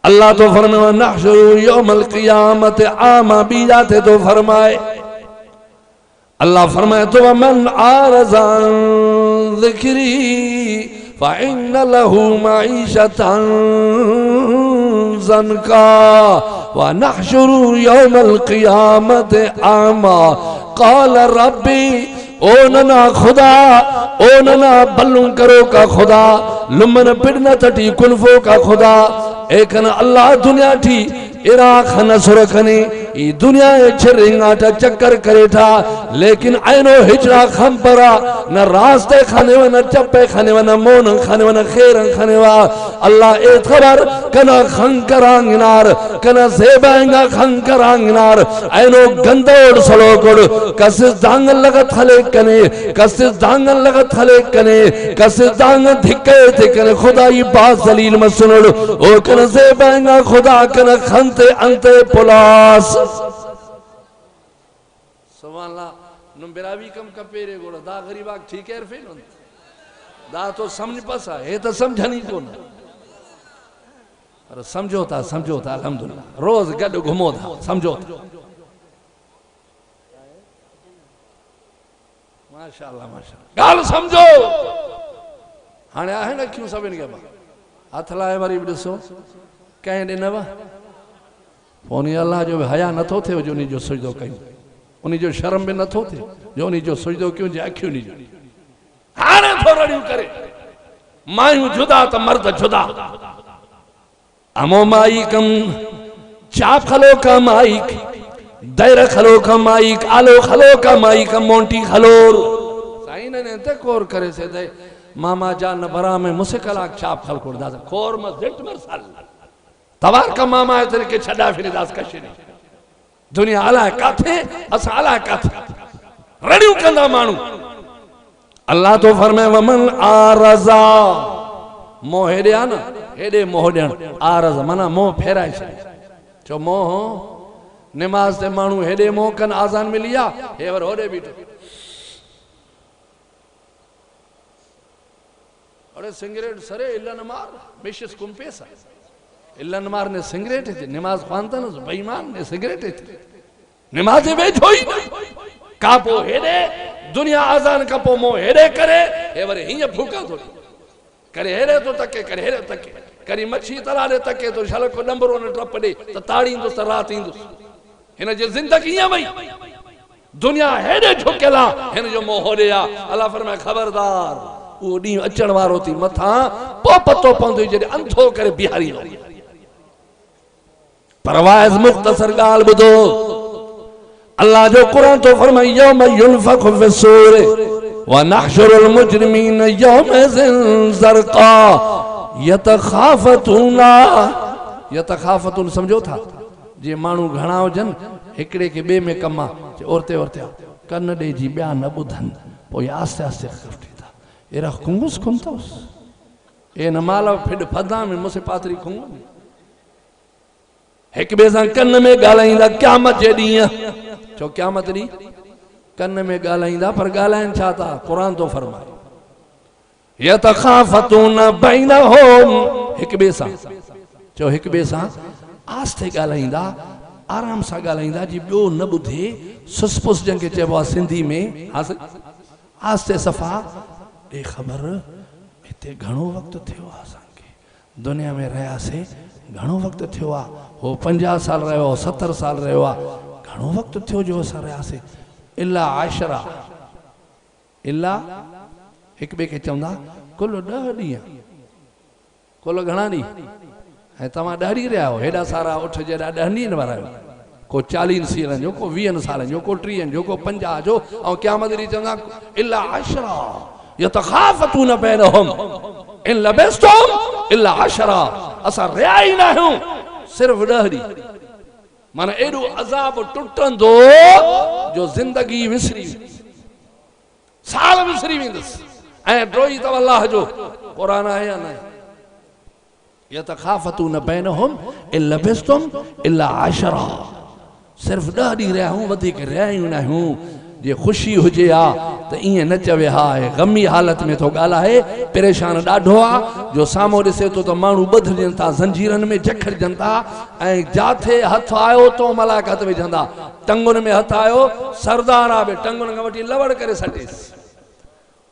अल्लाह तो फरमाए नहशुरु यौमल क़ियामत आमा, भी जाते तो फरमाए अल्लाह फरमाए तो मन आरज़ अन ज़िक्री फ़इन्न लहू मईशतन ज़नका व नहशुरु यौमल क़ियामत आमा क़ाल रब्बी, ओ नना खुदा, ओ नना बल्लू करो का खुदा, लुमन पिड़ना तटी कुल्फो का खुदा, एक न अल्लाह दुनिया थी इराक न सुरखनी ई दुनिया छिरिंगाटा चक्कर करे था, लेकिन आइनो हिजरा खम परा न रास्ते खाने व न चप्पे खाने व न मोन खाने व न खैर खाने वा अल्लाह ए खबर कना खंकरांगिनार कना सेबांगा खंकरांगिनार आइनो गंदोड़ सलोकोड़ कसिस दांगल लगत हले कने, कसिस दांगल लगत हले कने, कसिस दांग धिक्के थे कने खुदा ई बात जलील मसनुड़ ओ कना सेबांगा खुदा कना खंते अंते पुलास सुभानअल्लाह नुम्बेरावी कम कपेरे गोड़ा दा गरीबाग ठीक है रफे न दा तो समझ पसा है तो समझनी को न अरे समझोता अल्हम्दुलिल्लाह रोज गड घुमो था समझोता माशाअल्लाह माशाअल्लाह गाल समझो हाने आहे न क्यों सभिनि खे हथ लाए वरी बि ॾिसो कंहिं ॾिनव पोइ अल्लाह जो हया नथो थे जो उन जो सजदो कयूं, उन जो शर्म भी नथो थे जो उन जो सजदो क्यों जे अखियूं जो हाणे थोड़ियूं करे मायूं जुदा त मर्द जुदा अमो माइकम चाप खलो का माइक दैर खलो का माइक आलो खलो का माइक मोंटी खलोर साईं ने ते कोर करे से दे मामा जान बरा में मुसे कलाक चाप खल कोर दास कोर में जिट मर साल तवार का मामा है तेरे के छड़ा फिर दास कशे दुनिया आला काथे अस आला काथे रड़ियों कंदा मानू अल्लाह तो फरमाए वमन आरज़ा मोह हेडे आ ना हेडे मोह ॾियण आरज़ माना मोह फेराए छे चो मोह नमाज ते मानू हेडे मोह कन आज़ान मिली आ हेवर होडे बीठो अरे सिगरेट सरे इल्लन मार मिशिस कुंपेसा इल्लन मार ने सिगरेट थी नमाज खानता न बेईमान ने सिगरेट थी नमाज बैठो ही कापो हेडे दुनिया आजान कपो मो हेडे करे हेवर हिय भूका तो करे हेरे तो तके करे हेरे तके करी मच्छी तरारे तके तो शल को डंबरो न टप दे तो ताड़ी तो रात इंदु हिन जे जिंदगी या भई दुनिया हेडे झुकेला हिन जो मोह होडे आ अल्लाह फरमाए खबरदार वो डी अचण वारो थी मथा पो पतो पवंदो जडे अंधो करे बिहारी परवाज़ मुख्तसर गाल बुधो अल्लाह जो कुरान तो फरमाए यौम युनफखु फिस्सूर व नहशुरुल मुजरिमीन यौमइज़िन ज़रक़ा यतखाफतून समझो था जे मानू घणा हुजन हिकड़े के बे में कमा औरते औरते कन दे जी बया न बुधन पोइ आस्ते आस्ते खफ्टी था एरा खुंगुस खुंतोस ए न माला फिड फदा में मुसे पातरी खुंगु एक बे सां कन में गालाइंदा क़यामत जे ॾींहुं चो क़यामत ॾींहुं कन में गालाइंदा पर गालाइन छा था कुरान तो फरमाए यतखाफतून बैनहुम एक बे सां चो एक बे सां आस्ते गालाइंदा आराम सां गालाइंदा जी बियो न बुधे सुसपुस जंहिंखे चइबो आहे सिंधी में आस्ते सफ़ा ए ख़बर हिते घणो वक़्तु थियो आहे असांखे दुनिया में रहियासीं घणो वक़्तु थियो आहे हो 50 साल रहियो 70 साल रहियो आहे घणो वक़्तु थियो जो असां रहियासीं इल्ला आशरा इल्ला हिक ॿिए खे चवंदा कुल 10 ॾींहं कुल घणा ॾींहं ऐं तव्हां 10 ॾींहं रहिया आहियो हेॾा सारा उठ जहिड़ा 10 ॾींहं वारा आहियो को 40 सालनि जो को 20 सालनि जो को 30 जो को 50 जो ऐं क़यामत ॾींहुं चवंदा इल्ला आशरा यतखाफतून बैनहुम इन लबिस्तुम इल्ला आशरा असां रहिया ई न आहियूं सिर्फ 10 ॾींहं माना एडो अज़ाब टुटंदो जो जिंदगी विसरी साल विसरी वेंदुसि ऐं ड्रोई अथव अल्लाह जो कुरान आहे या न यतखाफतून बैनहुम इन लबिस्तुम इल्ला आशरा सिर्फ 10 ॾींहं रहिया आहियूं वधीक रहिया ई न आहियूं जे ख़ुशी हुजे आ त ईअं न चवे हा ग़मी हालत में तो ॻाल्हाए परेशान ॾाढो आ जो साम्हूं ॾिसे तो त माण्हू ॿधजनि था ज़ंजीरनि में जखड़जनि था ऐं जाथे हथ आयो तो मलाक हथ विझंदा टंगुनि में हथ आयो सरदार आ बि टंगुनि खां वठी लवड़ करे सटेसि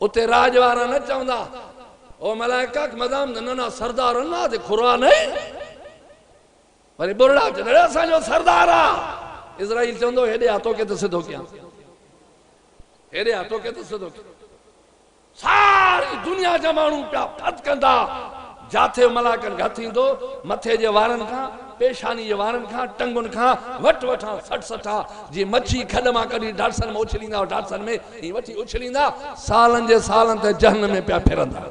उते राज वारा न चवंदा ओ मलाइका मदाम न सरदार न ते खुरा नहीं वरी बुरड़ा चवंदा असांजो सरदार आ इज़राइल चवंदो हेॾे आ तोखे त सिधो कयां हेॾे आ तोखे त सिधो कयां सारी दुनिया जा माण्हू पिया फत कंदा जाथे मलाकनि हथ ईंदो मथे जे वारनि खां पेशानी जे वारनि खां टंगुनि खां वट वठां सठ सठा जीअं मच्छी खॾ मां कढी ढाठसनि में उछलींदा ढाठसनि में हीअं वठी उछलींदा सालनि जे सालनि ते जहन में पिया फिरंदा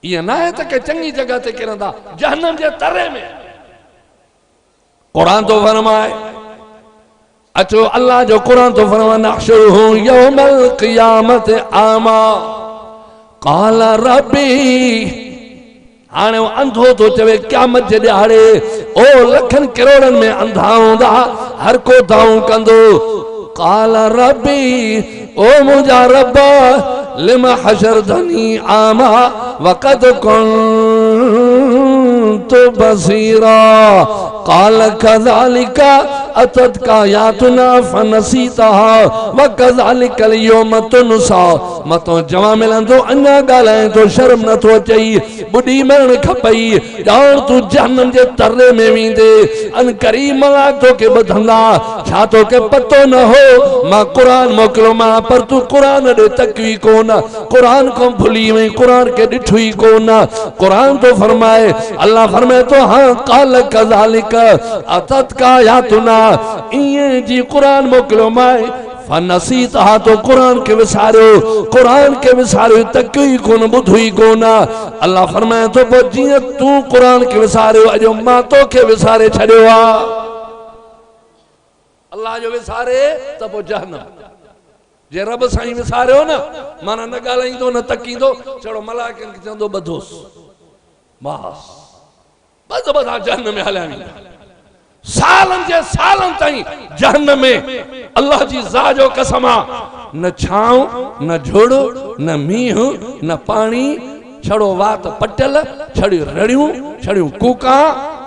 ईअं न आहे त के चङी जॻह ते किरंदा जहन्नम जे तरे में कुरान तो फरमाए अचो अल्लाह जो कुरान तो फरमाए नहशुरुहु यौमल क़ियामत आमा क़ाल रब्बी हाणे अंधो तो चवे क़यामत जे ॾियारे ओ लखनि करोड़नि में अंधा हूंदा हर को दाऊं कंदो क़ाल रब्बी ओ मुंहिंजा रब लिम हशरतनी आमा वक़द कुन्तु बसीरा क़ाल कज़ालिका अततका आयातुना फनसीतहा वकज़ालिकल यौम तुनसा मतो जवाब मिलंदो अञा ॻाल्हाए तो शर्म नथो अचई बुढ़ी मरण खपई ॼाण तू जहन्नम जे तरे में वेंदे अन करीम मलाक तोखे ॿधंदा छा तोखे पतो न हो मां कुरान मोकिलियो मां पर तू कुरान ॾे तकवी कोन कुरान को भुली वई कुरान के ॾिठो ई कोन कुरान तो फरमाए अल्लाह फरमाए तो हाँ क़ाल कज़ालिक अततका आयातुना इए जी कुरान मोकिलियो मां फनसीत हा तो कुरान के विसारियो तक ही कोन ॿुधो ई कोन अल्लाह फरमाए तो पोइ जीअं तूं कुरान के विसारियो अॼु मां तोखे विसारे छॾियो आ अल्लाह जो विसारे त पोइ जहन्नम जे रब साईं विसारियो न माना न ॻाल्हाईंदो न तकींदो चढ़ो मलाइकनि खे चवंदो ॿधोस बस बस बस जहन्नम में हलिया वेंदा सालन जे सालन ताईं जहन्नम में अल्लाह जी ज़ात जो कसम न छांव न झुड़ न मींह न पानी छड़ो वात पटल छड़ियूं रड़ियूं छड़ियूं कूका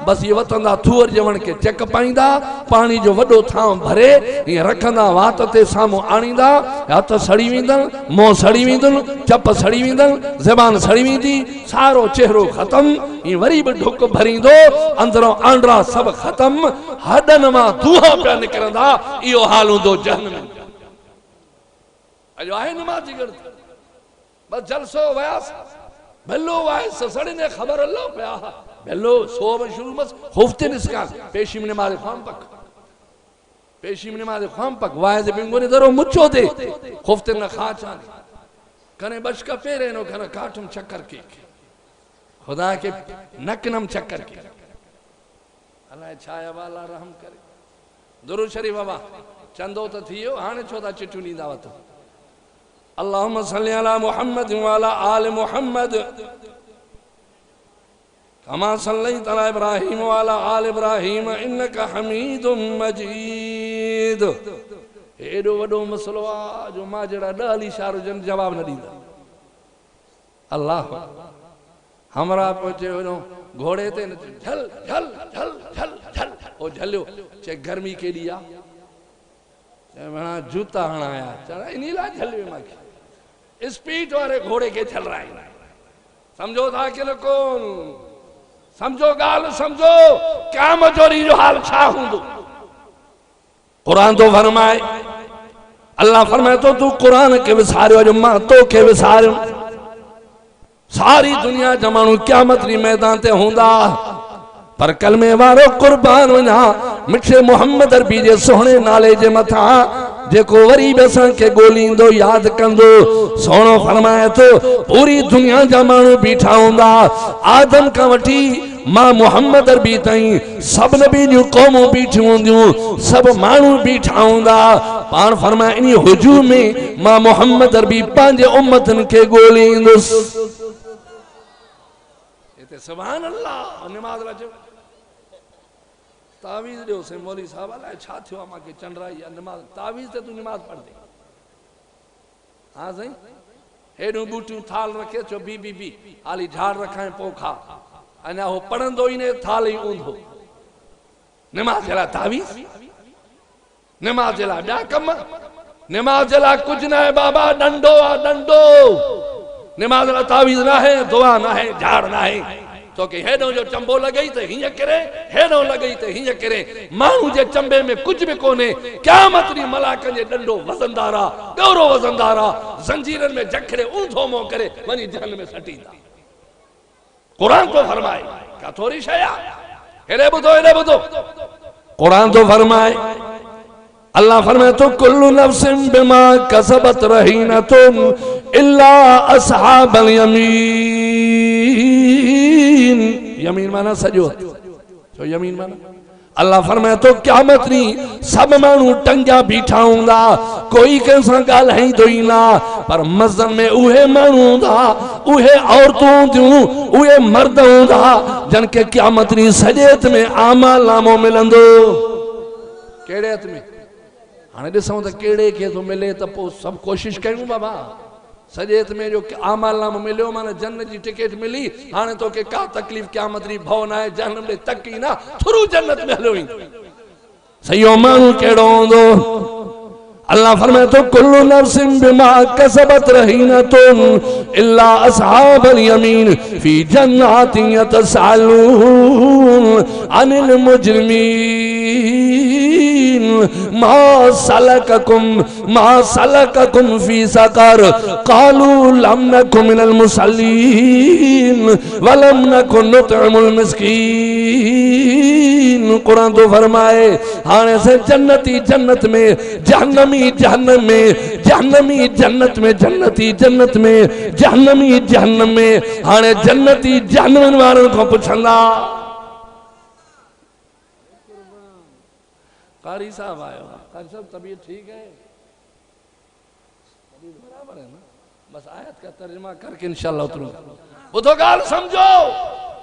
बस ये वतंदा थूअर जे वण के चक पाईंदा पानी जो वडो थांव भरे ये रखंदा वात ते सामो आणींदा हथ सड़ी वेंदन मुंह सड़ी वेंदन चप सड़ी वेंदन ज़बान सड़ी वेंदी सारो चेहरो खत्म ये वरी भी ढुक भरींदो अंदरों आंडरा सब खत्म हडन मां धुआं पिया निकरंदा इहो हाल हूंदो जहन्नम अॼु आहे नमाज़ी गण बस जलसो वयास भलो वायस सड़ी ने खबर अल्लाह पिया भलो सोब शुरू मस खुफ्ते निस्कान पेशी में मारे खाम पक वायस बिंगोने दरो मुच्छो दे खुफ्ते न खाचान कने बशका पेरे नो कने काटम चक्कर के खुदा के नकनम चक्कर के अल्लाह छाया वाला रहम करे दुरूद शरीफ बाबा चंदो तो थियो हाने छोदा चिट्ठू नींदा वतो अल्लाहुम्मा सल्ली अला मुहम्मद व अला आल मुहम्मद कमा सल्लैता अला इब्राहीम व अला आल इब्राहीम इन्नका हमीदुम मजीद एडो वडो मसलो आ जो मां जड़ा 10 इशारो जन जवाब न दींदा अल्लाह हमरा पहुंचे वनो घोड़े ते झल झल झल झल झल ओ झलियो चे गर्मी केडी आ वणा जूता हणाया चढ़ा इनी ला झलवे माके स्पीड वाले घोड़े के चल रहा है समझो था कि कौन समझो गाल समझो क्या मजोरी जो हाल छा हुंदो कुरान तो फरमाए अल्लाह फरमाए तो तू कुरान के विसारियो जो मां तो के विसारियो सारी दुनिया जमानू क़यामत री मैदान ते हुंदा पर कलमे वारो कुर्बान वना मिठे मोहम्मद अरबी जे सोहणे नाले जे मथा जेको वरी बसन के गोलींदो याद कंदो सोनो फरमाए तो पूरी दुनिया जा मानू बीठा हुंदा आदम का वठी मां मोहम्मद अरबी ताईं सब नबी न्यू कौमों बीठी हुंदियूं सब मानू बीठा हुंदा पान फरमाए इनी हुजूम में मां मोहम्मद अरबी पंहिंजे उम्मतन के गोलींदुस एते सुभान अल्लाह नमाज लाजो तावीज़ दो से मौली साहब अल्लाह छा थियो मां के चंडराई या नमाज तावीज़ ते तू नमाज पढ़ दे हाँ सही हेडू बूटियों थाल रखे चो बी हाली झाड़ रखाए पो खा अना हो पढ़ंदो ही ने थाल ही ऊंधो नमाज जला तावीज़ नमाज जला ॿिया कम नमाज जला कुछ ना है बाबा डंडो आ डंडो नमाज ला तावीज़ ना है दुआ ना है झाड़ ना है तो के हेडो जो चंबो लगई तो हिय करे हेडो लगई तो हिय करे मानू जे चंबे में कुछ भी कोने क़यामत दी मलाकन जे डंडो वजनदारा गौरो वजनदारा जंजीरन में जखड़े ऊंधो मो करे वनी जहन में सटींदा कुरान तो फरमाए का थोड़ी शया हेरे बुधो कुरान तो फरमाए अल्लाह फरमाए तो कुल्लु नफ्सिन बिमा कसबत रहीनतुन इल्ला अस्हाबल यमीन यमीन माना सजो जो यमीन माना अल्लाह फरमाए तो क़यामत नी सब मानू टंगा बीठा हुंदा कोई कैसा गाल दोई ना पर मस्जिद में उहे मानू हुंदा उहे औरतों दियूं उहे मर्द हुंदा जन के क़यामत नी सजेत में आमाल नामो मिलंदो केड़े हथ में हाने दिसो त केड़े के तो मिले त पो सब कोशिश कयूं बाबा सजेत में जो आमाल नाम मिलो माने जन्नत की टिकट मिली हाने तो के का तकलीफ क़यामत री भव ना है जहन्नम दे तक ही ना थरू जन्नत में हलो सही मानू केड़ो होंदो अल्लाह फरमाए तो कुल्लु नफ्सिन बिमा कसबत रहीनतुन इल्ला अस्हाबल यमीन फी जन्नातिन यतसालून अनिल मुजरिमीन मा सलककुम फी सकर कालू लम नकु मिनल मुसल्लीन वलम नकु नुतइमुल मिस्कीन कुरान तो फरमाए हाने से जन्नती जन्नत में जहन्नमी जहन्नम में जहन्नमी जन्नत में जन्नती जन्नत में जहन्नमी जहन्नम में हाने जन्नती जहन्नम वारन को पुछंदा कारी साहब आयो कारी साहब तबीयत ठीक है तबीयत बराबर है ना बस आयत का तर्जुमा करके इंशाल्लाह उतरूंगा बुधो गाल समझो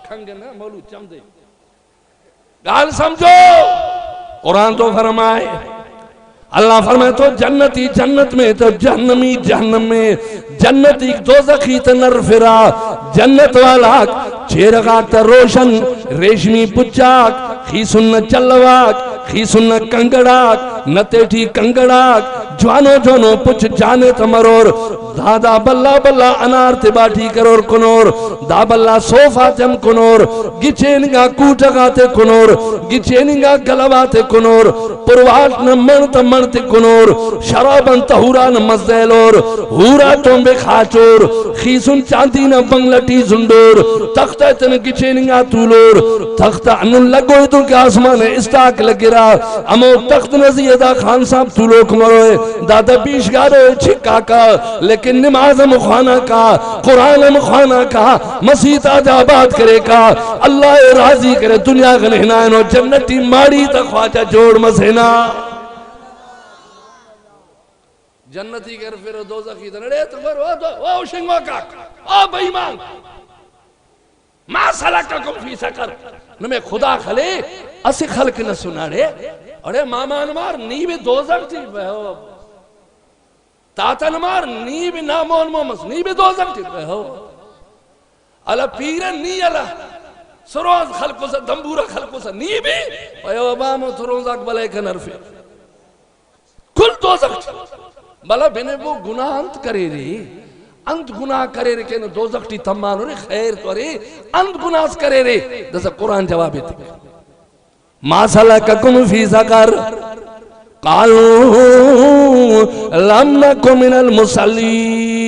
खंग ना मौलू चमदे गाल समझो कुरान तो फरमाए अल्लाह फरमाए तो जन्नती जन्नत में तो जहन्नमी जहन्नम में जन्नती दोज़खी त नर फिरा जन्नत वाला चेहरा त रोशन रेशमी पुच्चाक खीसुन चलवाक खीसुन कंगड़ाक नतेठी कंगड़ाक जवानो जोनो पुछ जाने तमरोर दादा बल्ला बल्ला अनार ते बाठी करोर कुनोर दा बल्ला सोफा जम कुनोर गिचेनिगा कूटगा ते कुनोर गिचेनिगा गलवा ते कुनोर पुरवाट न मन त मन ते कुनोर शराबन तहुरा न मजदेलोर हूरा तोंबे खाचोर खीसुन चांदी न बंगलटी जुंडोर तख्ता तन गिचेनिगा तूलोर तख्ता अन लगो तो के आसमान इस्ताक लगिरा अमो तख्त नज़ियदा खान साहब तूलो कुमरोए दादा बीश गारो छिका का लेकिन नमाज मुखाना का कुरान मुखाना का मसीत आजाबाद करे का अल्लाह राजी करे दुनिया का लेना जन्नती माड़ी तक ख्वाजा जोड़ मसेना जन्नती कर फिर दोज़खी तनड़े तो फिर ओ शिंगो का ओ बेईमान मा सलककुम फी सकर नमे खुदा खले असि खल्क न सुनाड़े अरे मामान मार नी भी दोज़ख थी बहो तातन मार नी भी नामोन मोमस नी भी दोज़ख थी बहो अला पीरन नी अला सरोज खल्को से दंबूरा खल्को से नी भी बहो बामो थरोजाक भले कनरफे कुल दोज़ख भला बिने वो गुनाह अंत करे रे अंत गुनाह करे रे के न दोज़ख टी तमान रे खैर करे अंत गुनाह करे रे जैसा कुरान जवाब देते मा सलककुम फी सकर कालू लम नकु मिनल मुसल्लीन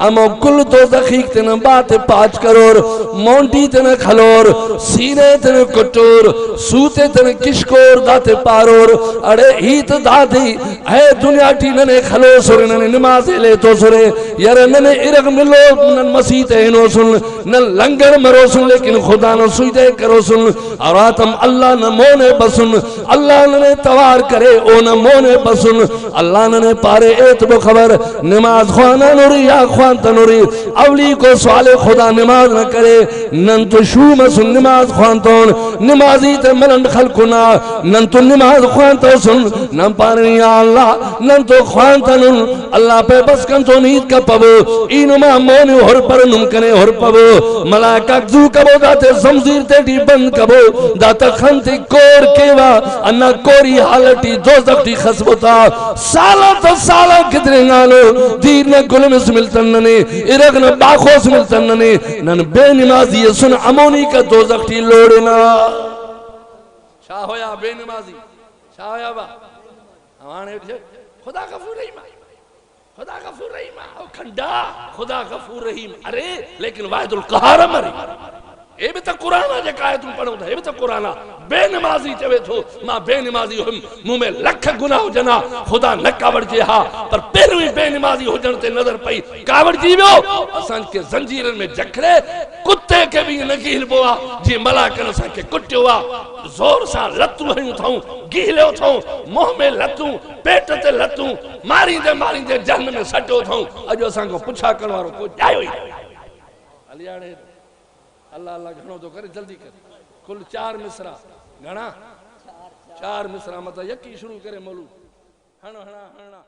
अमो कुल दोज़खी तन बात 5 करोड़ मोंटी तन खलोर सीने तन कुटोर सूते तन किशकोर दाते पारोर अरे ही तो दादी है दुनिया टी नने खलो सुरे नने नमाज ले तो सुरे यार नने इरग मिलो नन मसीत है नो सुन न लंगर मरो सुन लेकिन खुदा न सुइदे करो सुन और आतम अल्लाह न मोने बसुन अल्लाह ने तवार करे ओ न मोने बसुन अल्लाह ने पारे एत बो खबर नमाज ख्वाना नुरिया ख्वान तनुरी अवली को सवाले खुदा नमाज न करे नन तो शूम सुन नमाज ख्वान तो नमाजी ते मलन खलकुना नन तो नमाज ख्वान तो सुन नम पानी या अल्लाह नन तो ख्वान तनुन अल्लाह पे बस कन तो नीत का पबो इनमा मोनी हर पर नुम कने हर पबो मलाका जू कबो दाते जमजीर ते डी बंद कबो दाता खंती कोर केवा अन्ना कोरी हालती दोजख दी खसबता साला तो साला कितने गालो दीर ने गुलम मिलतन ने इरग ने बाखोस मिलतन ने नन बेनमाजी सुन अमोनी का दोजख दी लोड़ना शाह होया बेनमाजी शाह होया बा हमारे खुदा गफूर रहीम खुदा गफूर रहीम ओ खंडा खुदा गफूर रहीम अरे लेकिन वाहिदुल कहार मरी ये भी तो कुरान जे कायत पढ़ो था ये भी तो कुरान बेनमाजी चवे थो मां बेनमाजी हुम मुंह में लख गुनाह जना खुदा न कावड़ जे हा पर पहिरवी बेनमाजी होजन ते नजर पई कावड़ जी वियो असन के जंजीरन में जखड़े कुत्ते के भी न गिल बोआ जी मलाकन असन के कुट्यो वा जोर सा लतू हयूं थऊ गिलो थऊ मुंह में लतू पेट ते लतू मारी दे जहन में सटो थऊ अजो असन को पुछा करण वारो को जायो ही हलियाणे अल्लाह अल्लाह घणो तो करे जल्दी कर कुल 4 मिसरा घणा 4 मिसरा मतलब यकी शुरू करे मौलू हण हणा हणा